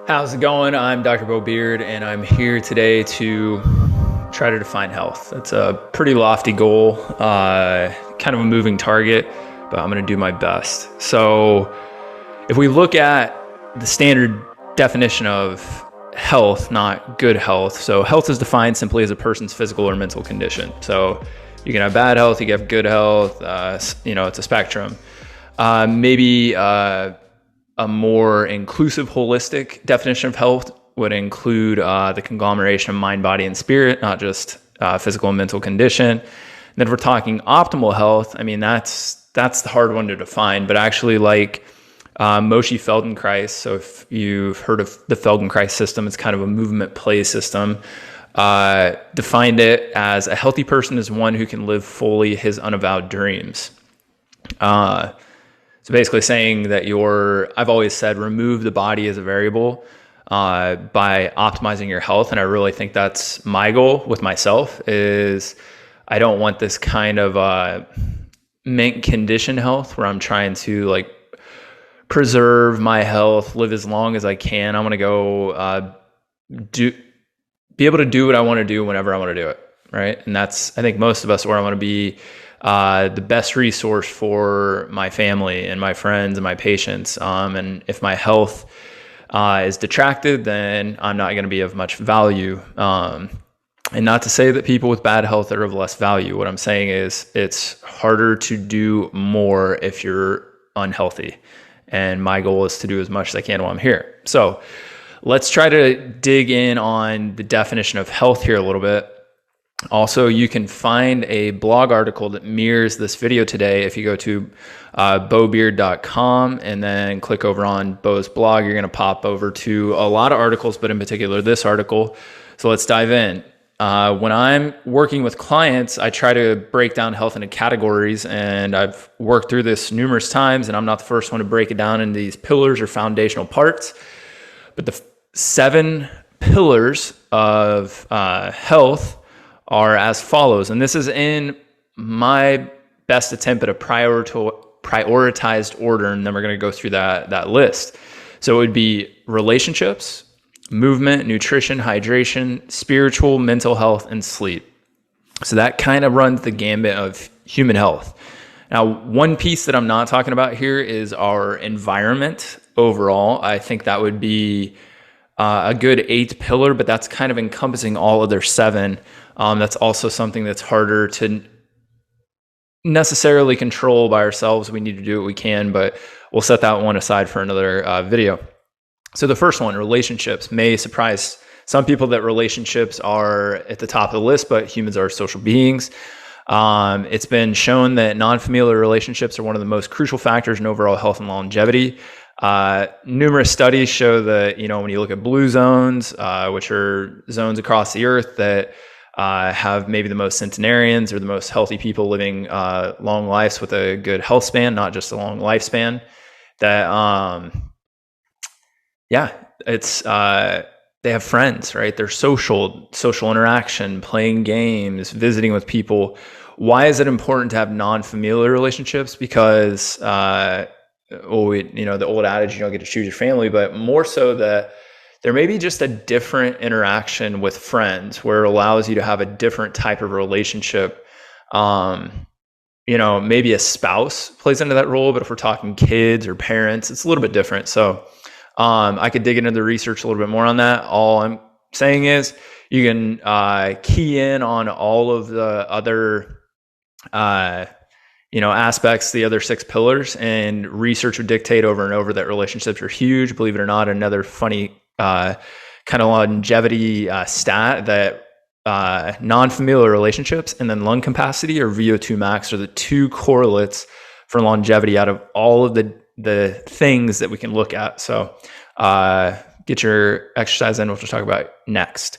How's it going? I'm Dr. Beau Beard, and I'm here today to try to define health. It's a pretty lofty goal, kind of a moving target, but I'm going to do my best. So if we look at the standard definition of health, not good health. So health is defined simply as a person's physical or mental condition. So you can have bad health, you can have good health, it's a spectrum. Maybe a more inclusive, holistic definition of health would include the conglomeration of mind, body, and spirit, not just physical and mental condition. And then if we're talking optimal health, I mean, that's the hard one to define, but actually like Moshe Feldenkrais. So if you've heard of the Feldenkrais system, it's kind of a movement play system. Defined it as a healthy person is one who can live fully his unavowed dreams. So basically saying that I've always said, remove the body as a variable by optimizing your health. And I really think that's my goal with myself is I don't want this kind of mint condition health where I'm trying to like preserve my health, live as long as I can. I want to go be able to do what I want to do whenever I want to do it, right? And that's, I think most of us where I want to be the best resource for my family and my friends and my patients. And if my health is detracted, then I'm not going to be of much value. And not to say that people with bad health are of less value. What I'm saying is it's harder to do more if you're unhealthy. And my goal is to do as much as I can while I'm here. So let's try to dig in on the definition of health here a little bit. Also, you can find a blog article that mirrors this video today. If you go to beaubeard.com and then click over on Beau's blog, you're going to pop over to a lot of articles, but in particular this article. So let's dive in. When I'm working with clients, I try to break down health into categories, and I've worked through this numerous times, and I'm not the first one to break it down into these pillars or foundational parts. But the 7 pillars of health are as follows. And this is in my best attempt at a prioritized order. And then we're going to go through that list. So it would be relationships, movement, nutrition, hydration, spiritual, mental health, and sleep. So that kind of runs the gambit of human health. Now, one piece that I'm not talking about here is our environment overall. I think that would be a good 8th pillar, but that's kind of encompassing all other 7. That's also something that's harder to necessarily control by ourselves. We need to do what we can, but we'll set that one aside for another video. So the first one, relationships, may surprise some people that relationships are at the top of the list, but humans are social beings. It's been shown that non-familial relationships are one of the most crucial factors in overall health and longevity. Numerous studies show that, when you look at blue zones, which are zones across the earth that have maybe the most centenarians or the most healthy people living long lives with a good health span, not just a long lifespan, that it's they have friends, right? They're social interaction, playing games, visiting with people. Why is it important to have non-familial relationships? Because the old adage, you don't get to choose your family, but more so that there may be just a different interaction with friends where it allows you to have a different type of relationship. Maybe a spouse plays into that role, but if we're talking kids or parents, it's a little bit different. So I could dig into the research a little bit more on that. All I'm saying is you can key in on all of the other aspects, the other 6 pillars, and research would dictate over and over that relationships are huge. Believe it or not, another funny kind of longevity stat that non-familial relationships and then lung capacity or VO2 max are the 2 correlates for longevity out of all of the things that we can look at. So get your exercise in, which we'll talk about next.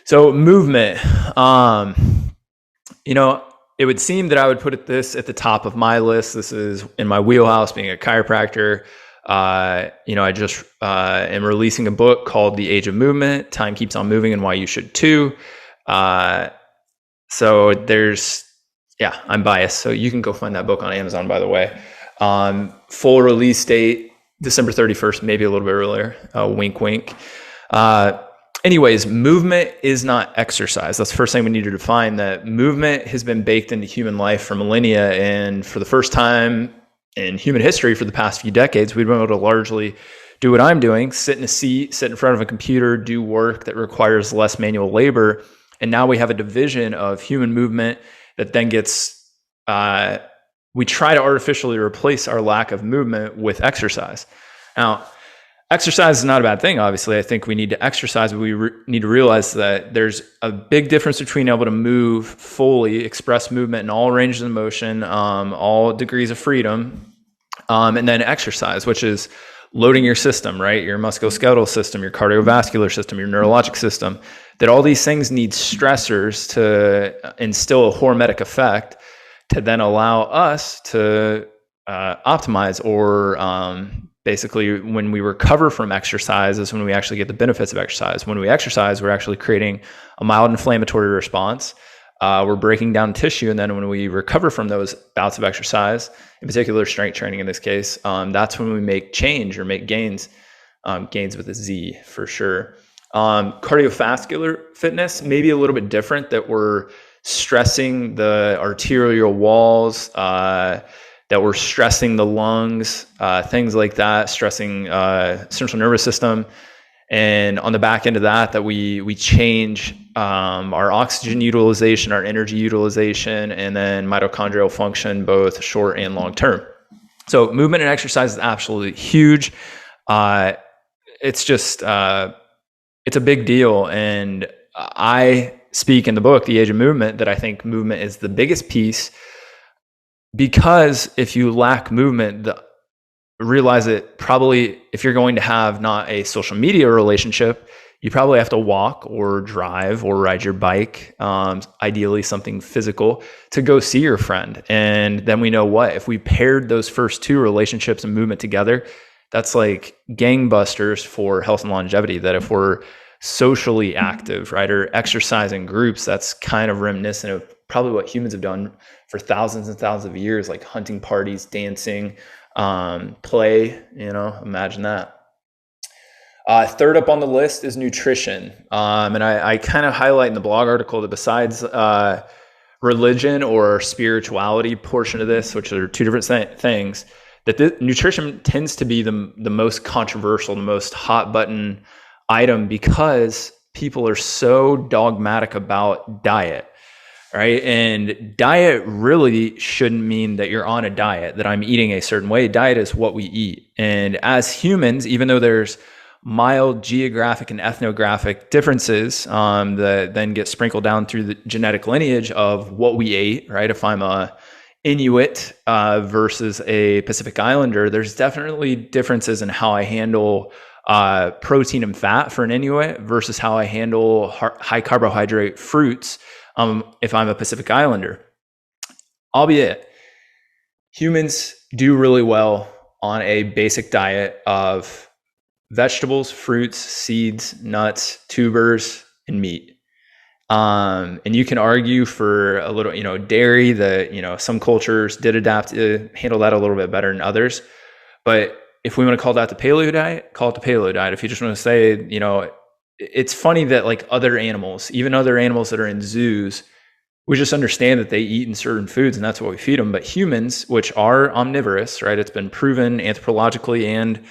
So movement, it would seem that I would put this at the top of my list. This is in my wheelhouse, being a chiropractor. I just am releasing a book called The Age of Movement, Time Keeps on Moving and Why You Should Too. So I'm biased. So you can go find that book on Amazon, by the way. Full release date December 31st, maybe a little bit earlier. Wink, wink. Anyways, movement is not exercise. That's the first thing we need to define, that movement has been baked into human life for millennia. And for the first time in human history, for the past few decades, we've been able to largely do what I'm doing, sit in a seat, sit in front of a computer, do work that requires less manual labor. And now we have a division of human movement that then gets, we try to artificially replace our lack of movement with exercise. Now, exercise is not a bad thing, obviously. I think we need to exercise, but we need to realize that there's a big difference between able to move fully, express movement in all ranges of motion, all degrees of freedom, and then exercise, which is loading your system, right? Your musculoskeletal system, your cardiovascular system, your neurologic system, that all these things need stressors to instill a hormetic effect to then allow us to optimize, or basically when we recover from exercise is when we actually get the benefits of exercise. When we exercise, we're actually creating a mild inflammatory response. We're breaking down tissue. And then when we recover from those bouts of exercise, in particular strength training in this case, that's when we make change or make gains, gains with a Z for sure. Cardiovascular fitness, maybe a little bit different, that we're stressing the arterial walls, that we're stressing the lungs, things like that, stressing central nervous system. And on the back end of that, that we change our oxygen utilization, our energy utilization, and then mitochondrial function, both short and long term. So movement and exercise is absolutely huge. It's just, it's a big deal. And I speak in the book, The Age of Movement, that I think movement is the biggest piece, because if you lack movement, realize that probably if you're going to have not a social media relationship, you probably have to walk or drive or ride your bike, ideally something physical, to go see your friend. And then we know what, if we paired those first two, relationships and movement, together, that's like gangbusters for health and longevity. That if we're socially active, right, or exercise in groups, that's kind of reminiscent of probably what humans have done for thousands and thousands of years, like hunting parties, dancing, play, imagine that. Third up on the list is nutrition. And I kind of highlight in the blog article that besides religion or spirituality portion of this, which are two different things, that nutrition tends to be the most controversial, the most hot button item, because people are so dogmatic about diet. Right. And diet really shouldn't mean that you're on a diet, that I'm eating a certain way. Diet is what we eat. And as humans, even though there's mild geographic and ethnographic differences that then get sprinkled down through the genetic lineage of what we ate, right? If I'm a Inuit versus a Pacific Islander, there's definitely differences in how I handle protein and fat for an Inuit versus how I handle high carbohydrate fruits if I'm a Pacific Islander. Albeit, humans do really well on a basic diet of vegetables, fruits, seeds, nuts, tubers, and meat. And you can argue for a little, dairy, that, some cultures did adapt to handle that a little bit better than others. But if we want to call that the paleo diet, call it the paleo diet. If you just want to say, it's funny that like other animals, even other animals that are in zoos, we just understand that they eat in certain foods and that's what we feed them. But humans, which are omnivorous, right? It's been proven anthropologically and,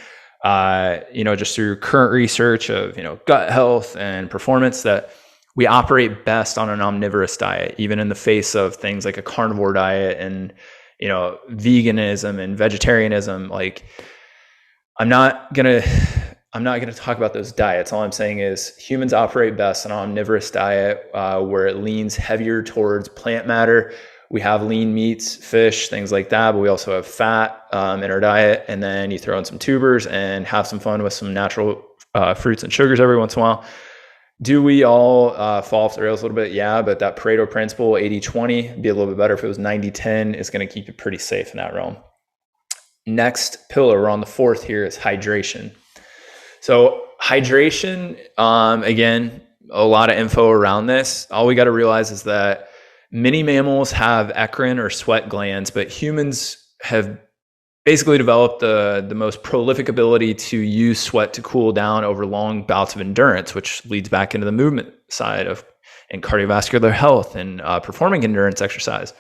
just through current research of, gut health and performance, that we operate best on an omnivorous diet, even in the face of things like a carnivore diet and, veganism and vegetarianism. Like, I'm not going to talk about those diets. All I'm saying is humans operate best on an omnivorous diet where it leans heavier towards plant matter. We have lean meats, fish, things like that, but we also have fat in our diet. And then you throw in some tubers and have some fun with some natural fruits and sugars every once in a while. Do we all fall off the rails a little bit? Yeah, but that Pareto principle, 80-20, be a little bit better if it was 90-10, is going to keep you pretty safe in that realm. Next pillar, we're on the fourth here, is hydration. So hydration, again, a lot of info around this. All we got to realize is that many mammals have eccrine or sweat glands, but humans have basically develop the most prolific ability to use sweat to cool down over long bouts of endurance, which leads back into the movement side of and cardiovascular health and performing endurance exercise.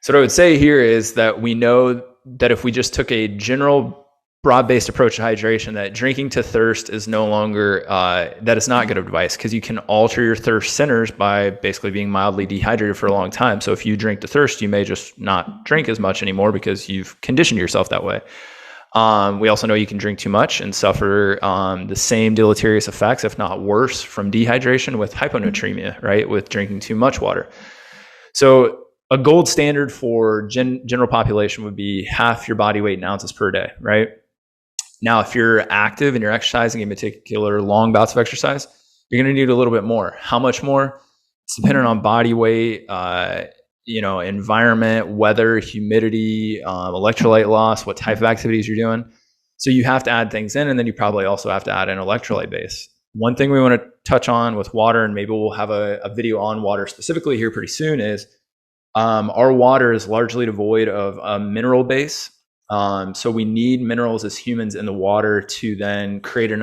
So what I would say here is that we know that if we just took a general broad-based approach to hydration, that drinking to thirst is no longer, that is not good advice, because you can alter your thirst centers by basically being mildly dehydrated for a long time. So if you drink to thirst, you may just not drink as much anymore because you've conditioned yourself that way. We also know you can drink too much and suffer the same deleterious effects, if not worse, from dehydration with hyponatremia, right? With drinking too much water. So a gold standard for general population would be half your body weight in ounces per day, right? Now, if you're active and you're exercising, in particular long bouts of exercise, you're going to need a little bit more. How much more? It's dependent on body weight, environment, weather, humidity, electrolyte loss, what type of activities you're doing. So you have to add things in, and then you probably also have to add an electrolyte base. One thing we want to touch on with water, and maybe we'll have a video on water specifically here pretty soon, is our water is largely devoid of a mineral base. So we need minerals as humans in the water to then create an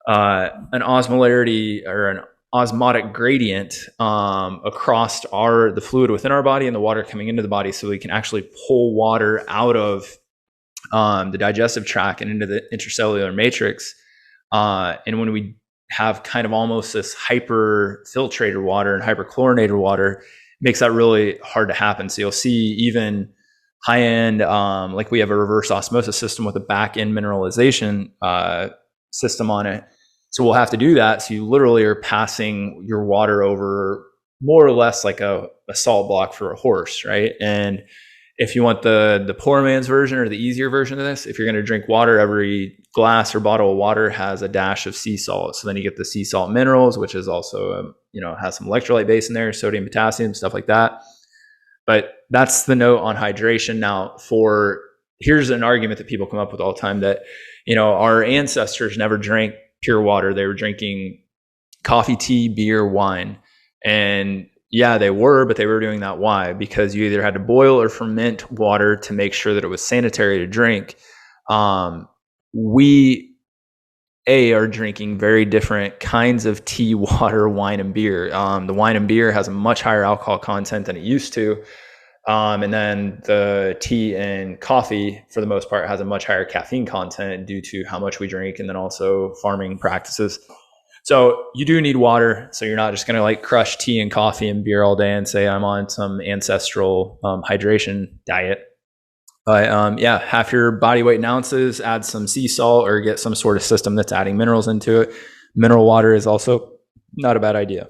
osmolarity or an osmotic gradient across the fluid within our body and the water coming into the body, so we can actually pull water out of the digestive tract and into the intercellular matrix. And when we have kind of almost this hyper-filtrated water and hyperchlorinated water, it makes that really hard to happen. So you'll see even high-end, like we have a reverse osmosis system with a back-end mineralization system on it. So we'll have to do that. So you literally are passing your water over more or less like a salt block for a horse, right? And if you want the poor man's version or the easier version of this, if you're going to drink water, every glass or bottle of water has a dash of sea salt. So then you get the sea salt minerals, which is also, has some electrolyte base in there, sodium, potassium, stuff like that. But that's the note on hydration. Now, here's an argument that people come up with all the time that, our ancestors never drank pure water. They were drinking coffee, tea, beer, wine. And yeah, they were, but they were doing that. Why? Because you either had to boil or ferment water to make sure that it was sanitary to drink. We are drinking very different kinds of tea, water, wine, and beer. The wine and beer has a much higher alcohol content than it used to. And then the tea and coffee, for the most part, has a much higher caffeine content due to how much we drink and then also farming practices. So you do need water. So you're not just going to like crush tea and coffee and beer all day and say, I'm on some ancestral hydration diet. But half your body weight in ounces, add some sea salt or get some sort of system that's adding minerals into it. Mineral water is also not a bad idea.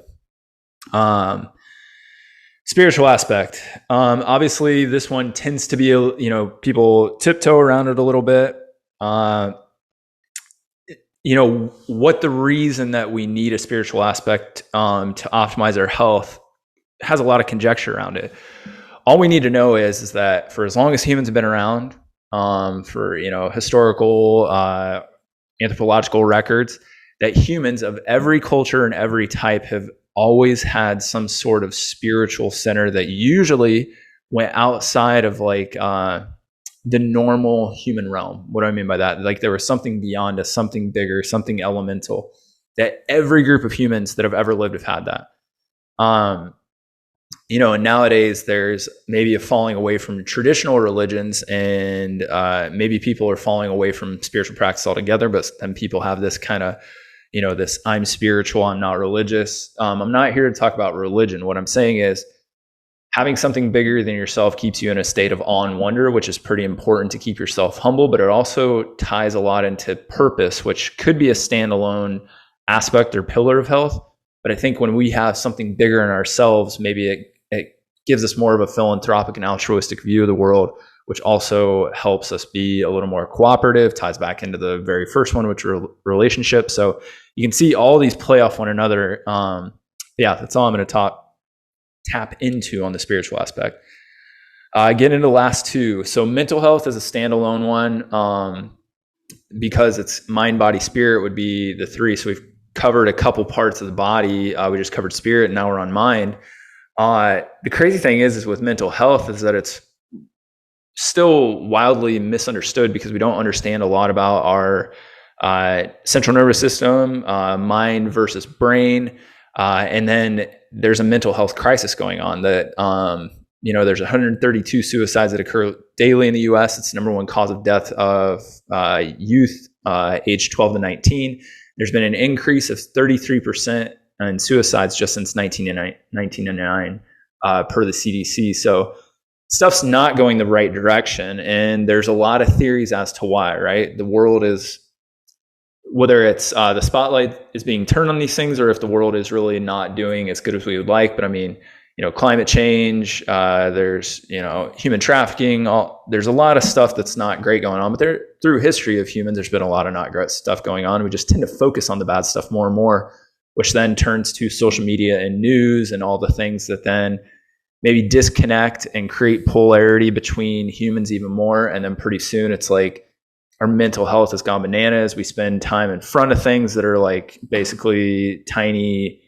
Spiritual aspect. Obviously, this one tends to be, people tiptoe around it a little bit. What the reason that we need a spiritual aspect to optimize our health has a lot of conjecture around it. All we need to know is that for as long as humans have been around, for historical, anthropological records, that humans of every culture and every type have always had some sort of spiritual center that usually went outside of like the normal human realm. What do I mean by that? Like there was something beyond us, something bigger, something elemental, that every group of humans that have ever lived have had that. And nowadays there's maybe a falling away from traditional religions, and maybe people are falling away from spiritual practice altogether, but then people have this kind of, this I'm spiritual, I'm not religious. I'm not here to talk about religion. What I'm saying is having something bigger than yourself keeps you in a state of awe and wonder, which is pretty important to keep yourself humble, but it also ties a lot into purpose, which could be a standalone aspect or pillar of health. But I think when we have something bigger in ourselves, maybe it gives us more of a philanthropic and altruistic view of the world, which also helps us be a little more cooperative, ties back into the very first one, which are relationships. So you can see all these play off one another. That's all I'm going to tap into on the spiritual aspect. Get into the last two. So mental health is a standalone one, because it's mind, body, spirit would be the three. So we've covered a couple parts of the body. We just covered spirit, and now we're on mind. The crazy thing is with mental health is that it's still wildly misunderstood because we don't understand a lot about our central nervous system, mind versus brain. And then there's a mental health crisis going on that, there's 132 suicides that occur daily in the US. It's the number one cause of death of youth age 12 to 19. There's been an increase of 33% in suicides just since 1999 per the CDC. So stuff's not going the right direction. And there's a lot of theories as to why, right? The world is, whether it's the spotlight is being turned on these things or if the world is really not doing as good as we would like. But I mean, climate change, there's, human trafficking, there's a lot of stuff that's not great going on, but through history of humans, there's been a lot of not great stuff going on. We just tend to focus on the bad stuff more and more, which then turns to social media and news and all the things that then maybe disconnect and create polarity between humans even more. And then pretty soon it's like our mental health has gone bananas. We spend time in front of things that are like basically tiny,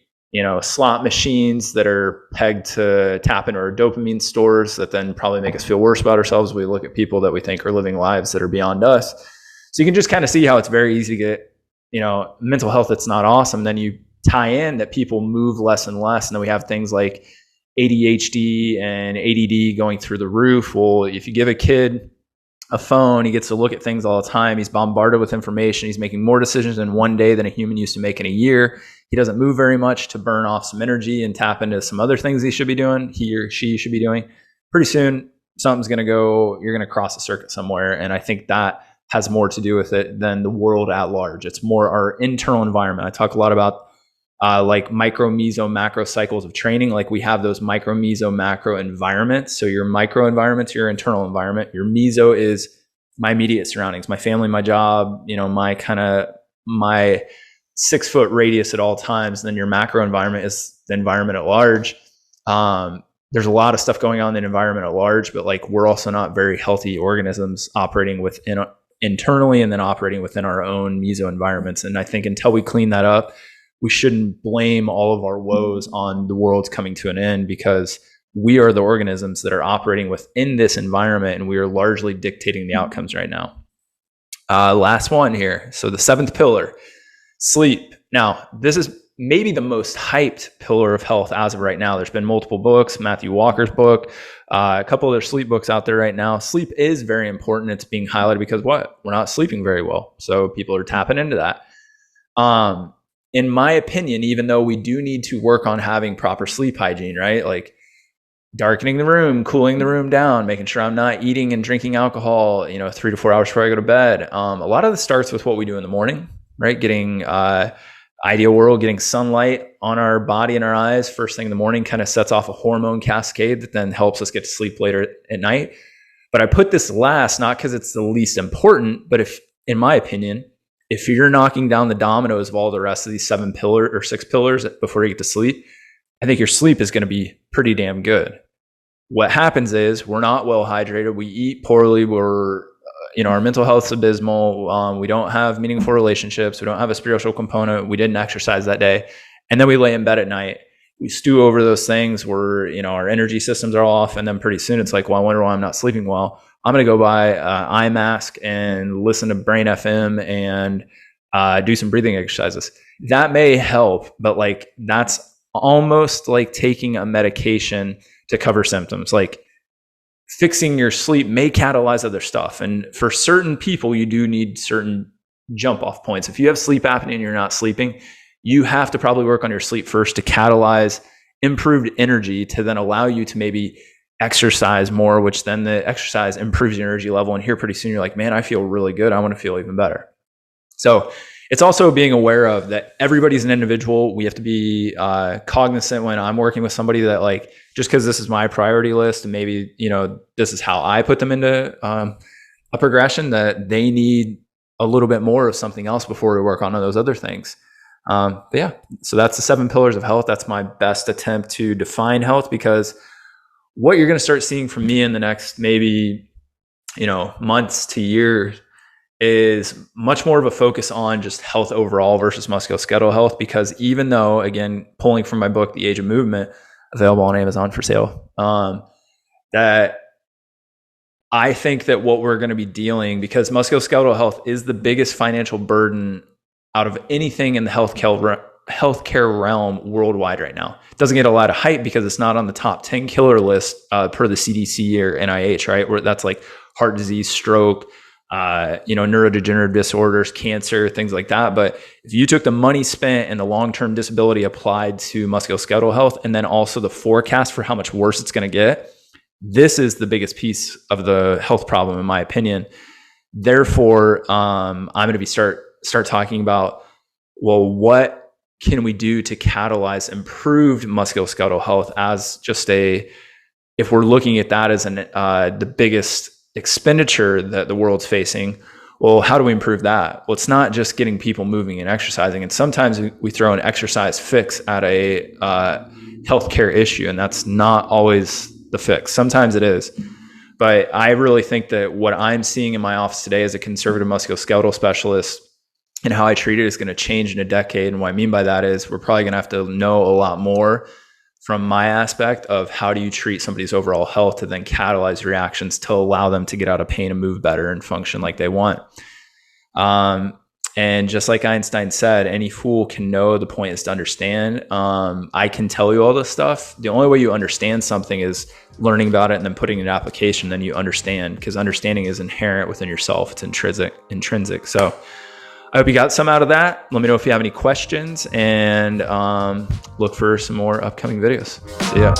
slot machines that are pegged to tap into our dopamine stores that then probably make us feel worse about ourselves. We look at people that we think are living lives that are beyond us. So you can just kind of see how it's very easy to get, mental health that's not awesome. Then you tie in that people move less and less. And then we have things like ADHD and ADD going through the roof. Well, if you give a kid a phone, he gets to look at things all the time. He's bombarded with information. He's making more decisions in one day than a human used to make in a year. He doesn't move very much to burn off some energy and tap into some other things he should be doing, he or she should be doing. Pretty soon, something's going to go, you're going to cross a circuit somewhere. And I think that has more to do with it than the world at large. It's more our internal environment. I talk a lot about like micro, meso, macro cycles of training. Like we have those micro, meso, macro environments. So your micro environment's your internal environment. Your meso is my immediate surroundings, my family, my job, my 6 foot radius at all times. And then your macro environment is the environment at large. There's a lot of stuff going on in the environment at large, but like we're also not very healthy organisms operating within internally and then operating within our own meso environments. And I think until we clean that up, we shouldn't blame all of our woes on the world's coming to an end, because we are the organisms that are operating within this environment and we are largely dictating the outcomes right now. Last one here. So the 7th pillar, sleep. Now, this is maybe the most hyped pillar of health as of right now. There's been multiple books, Matthew Walker's book, a couple other sleep books out there right now. Sleep is very important. It's being highlighted because we're not sleeping very well. So people are tapping into that. In my opinion, even though we do need to work on having proper sleep hygiene, right? Like darkening the room, cooling the room down, making sure I'm not eating and drinking alcohol, 3 to 4 hours before I go to bed. A lot of this starts with what we do in the morning, right? Getting ideal world, getting sunlight on our body and our eyes first thing in the morning kind of sets off a hormone cascade that then helps us get to sleep later at night. But I put this last, not because it's the least important, but in my opinion, if you're knocking down the dominoes of all the rest of these 7 pillars or 6 pillars before you get to sleep, I think your sleep is going to be pretty damn good. What happens is we're not well hydrated. We eat poorly. Our mental health's abysmal. We don't have meaningful relationships. We don't have a spiritual component. We didn't exercise that day. And then we lay in bed at night. We stew over those things where, our energy systems are off. And then pretty soon it's like, well, I wonder why I'm not sleeping well. I'm going to go buy an eye mask and listen to Brain FM and do some breathing exercises. That may help, but like that's almost like taking a medication to cover symptoms. Like fixing your sleep may catalyze other stuff. And for certain people, you do need certain jump off points. If you have sleep apnea and you're not sleeping, you have to probably work on your sleep first to catalyze improved energy to then allow you to maybe exercise more, which then the exercise improves your energy level. And here pretty soon you're like, man, I feel really good. I want to feel even better. So it's also being aware of that everybody's an individual. We have to be cognizant when I'm working with somebody that like, just because this is my priority list and maybe, this is how I put them into a progression, that they need a little bit more of something else before we work on those other things. But yeah, so that's the 7 pillars of health. That's my best attempt to define health, because what you're going to start seeing from me in the next maybe, months to years is much more of a focus on just health overall versus musculoskeletal health. Because even though, again, pulling from my book, The Age of Movement, available on Amazon for sale, that I think that what we're going to be dealing, because musculoskeletal health is the biggest financial burden out of anything in the healthcare realm worldwide right now. It doesn't get a lot of hype because it's not on the top 10 killer list per the CDC or NIH, right? Where that's like heart disease, stroke, neurodegenerative disorders, cancer, things like that. But if you took the money spent and the long-term disability applied to musculoskeletal health, and then also the forecast for how much worse it's going to get, this is the biggest piece of the health problem, in my opinion. Therefore, I'm going to be start talking about, well, what can we do to catalyze improved musculoskeletal health as just if we're looking at that as the biggest expenditure that the world's facing, well, how do we improve that? Well, it's not just getting people moving and exercising. And sometimes we throw an exercise fix at a healthcare issue, and that's not always the fix. Sometimes it is. But I really think that what I'm seeing in my office today as a conservative musculoskeletal specialist and how I treat it is going to change in a decade. And what I mean by that is we're probably going to have to know a lot more from my aspect of how do you treat somebody's overall health to then catalyze reactions to allow them to get out of pain and move better and function like they want. And just like Einstein said, any fool can know, the point is to understand. I can tell you all this stuff. The only way you understand something is learning about it and then putting it in application. Then you understand, because understanding is inherent within yourself. It's intrinsic. So I hope you got some out of that. Let me know if you have any questions, and look for some more upcoming videos. See ya.